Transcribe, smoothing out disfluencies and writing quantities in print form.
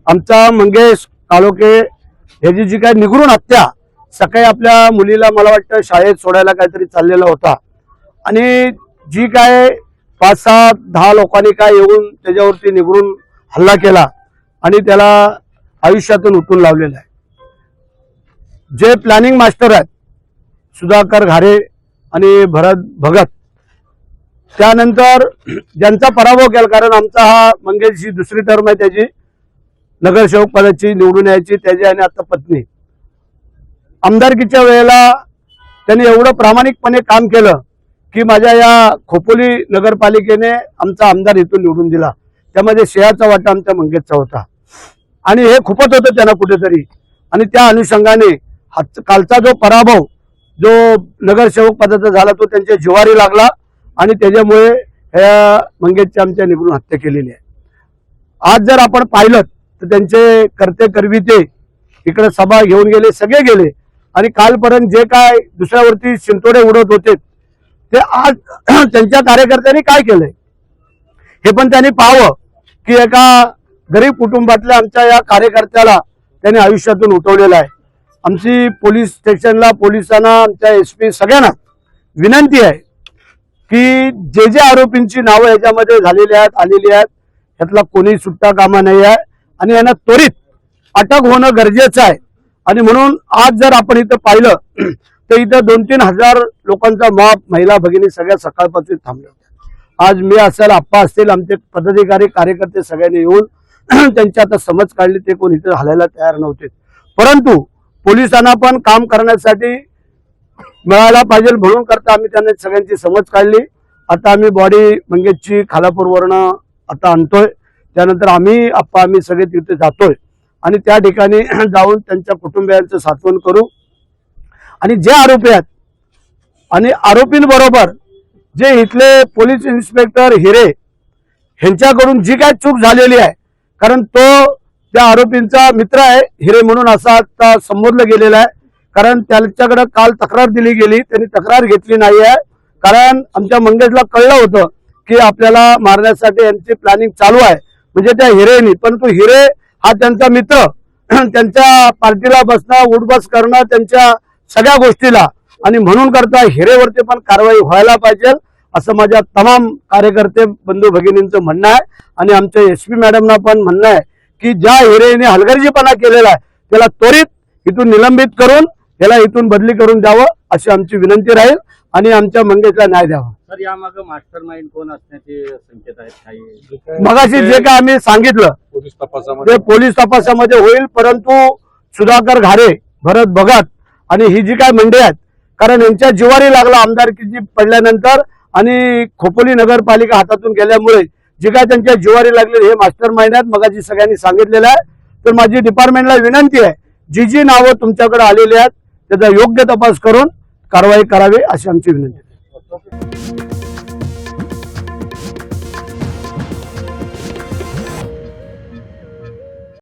आमचा मंगेश काळोखे ह्याची जी काय निगरून हत्या, सकाळी आपल्या मुलीला मला वाटतं शाळेत सोडायला काहीतरी चाललेला होता आणि जी काय 5-10 लोकांनी काय येऊन त्याच्यावरती निगरून हल्ला केला आणि त्याला आयुष्यातून उठून लावलेला आहे। जे प्लॅनिंग मास्टर आहेत सुधाकर घारे आणि भरत भगत, त्यानंतर ज्यांचा पराभव केला, कारण आमचा हा मंगेश ही दुसरी टर्म आहे त्याची नगरसेवक पदाची निवडून यायची, त्याची आणि आता पत्नी। आमदारकीच्या वेळेला त्यांनी एवढं प्रामाणिकपणे काम केलं की माझ्या या खोपोली नगरपालिकेने आमचा आमदार इथून निवडून दिला, त्यामध्ये शेयाचा वाटा आमच्या मंगेशचा होता आणि हे खूपच होतं त्यांना कुठेतरी। आणि त्या अनुषंगाने कालचा जो पराभव जो नगरसेवक पदाचा झाला तो त्यांच्या जिवारी लागला आणि त्याच्यामुळे ह्या मंगेशची आमच्या निवडून हत्या केलेली आहे। आज जर आपण पाहिलं तर त्यांचे करते करविते इकडे सभा घेऊन गेले, सगळे गेले आणि कालपर्यंत जे काय दुसऱ्यावरती शिंतोडे उडत होते ते आज त्यांच्या कार्यकर्त्यांनी काय केलंय हे पण त्यांनी पाहावं की एका गरीब कुटुंबातल्या आमच्या या कार्यकर्त्याला त्यांनी आयुष्यातून उठवलेलं आहे। आमची पोलीस स्टेशनला, पोलिसांना, आमच्या SP सगळ्यांना विनंती आहे की जे जे आरोपींची नावं याच्यामध्ये झालेली आहेत, आलेली आहेत, यातला कोणी सुट्टा कामा नाही आहे आणि यांना त्वरित अटक होणं गरजेचं आहे। आणि म्हणून आज जर आपण इथं पाहिलं तर इथं 2-3 हजार लोकांचा मॉब, महिला भगिनी सगळ्या सकाळपासून थांबल्या होत्या। आज मी असेल, आप्पा असतील, आमचे पदाधिकारी कार्यकर्ते सगळ्यांनी येऊन त्यांची आता समज काढली, ते कोण इथं हलायला तयार नव्हते। परंतु पोलिसांना पण काम करण्यासाठी मिळायला पाहिजे म्हणून करता आम्ही त्यांना सगळ्यांची समज काढली। आता आम्ही बॉडी मंगेशची खालापूरवरनं आता आणतोय, त्यानंतर आम्ही सगळे तिथे जातोय आणि त्या ठिकाणी जाऊन त्यांच्या कुटुंबियांचं सांत्वन करू आणि जे आरोपी आहेत आणि आरोपींबरोबर जे इथले पोलीस इन्स्पेक्टर हिरे ह्यांच्याकडून जी काय चूक झालेली आहे, कारण तो त्या आरोपींचा मित्र आहे हिरे म्हणून असं आता संबोधलं गेलेलं आहे, कारण त्याच्याकडे काल तक्रार दिली गेली, त्यांनी तक्रार घेतली नाही आहे। कारण आमच्या मंगेशला कळलं होतं की आपल्याला मारण्यासाठी यांची प्लॅनिंग चालू आहे म्हणजे त्या हिरेनी, पण तो हिरे हा त्यांचा मित्र, त्यांच्या पार्टीला बसणं, उठबस करणं, त्यांच्या सगळ्या गोष्टीला, आणि म्हणून करता हिरेवरती पण कारवाई व्हायला पाहिजे असं माझ्या तमाम कार्यकर्ते बंधू भगिनींचं म्हणणं आहे। आणि आमच्या SP मॅडमना पण म्हणणं आहे की ज्या हिरेने हलगर्जीपणा केलेला आहे त्याला त्वरित इथून निलंबित करून त्याला इथून बदली करून द्यावं अशी आमची विनंती राहील आणि आमच्या मंगेशला न्याय द्यावा। सर, यामागे मास्टर माइंड कोण असण्याचे संकेत आहेत काही? मगाशी जे काय आम्ही सांगितलं ते पोलीस तपासामध्ये होईल, परंतु सुधाकर घारे, भरत भगत आणि ही जी काय मंडळी आहेत, कारण यांच्या जिवारी लागला आमदारकीची पडल्यानंतर आणि खोपोली नगरपालिका हातातून गेल्यामुळे जे काय त्यांच्या जिवारी लागले हे मास्टर माइंड आहेत, मगाशी सगळ्यांनी सांगितलेलं आहे। तर माझी डिपार्टमेंटला विनंती आहे जी जी नावं तुमच्याकडे आलेली आहेत त्याचा योग्य तपास करून कारवाई करावी अशी आमची विनंती आहे।